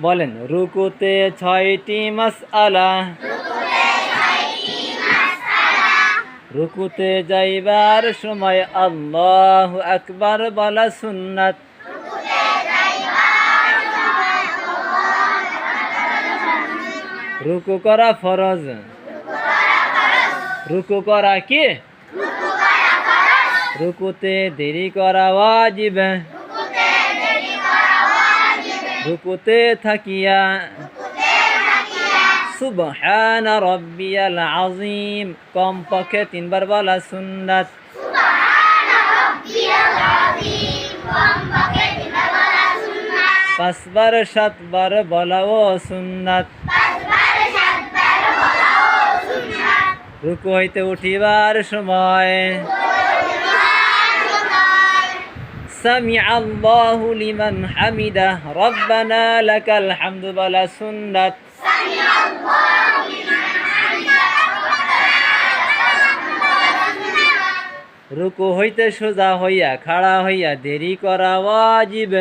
বলেন রুকুতে 6টি মাসআলা, রুকুতে যাইবার সময় আল্লাহু আকবার বলা সুন্নাত, রুকু করা ফরজ, রুকু করা কি? রুকুতে দেরি করা ওয়াজিব, রুকুতে থাকিয়া সুবহান রাব্বিয়াল আযীম কমপক্ষে 3 বার বলা সুন্নাত, 5 বার 7 বার বলাও সুন্নাত, রুকু হইতে উঠিবার সময় সামিআ আল্লাহু লিমান হামিদা রব্বানা লাকাল হামদু বলা সুন্নাত, রুকু হইতে সোজা হইয়া খাড়া হইয়া দেরি করা ওয়াজিব।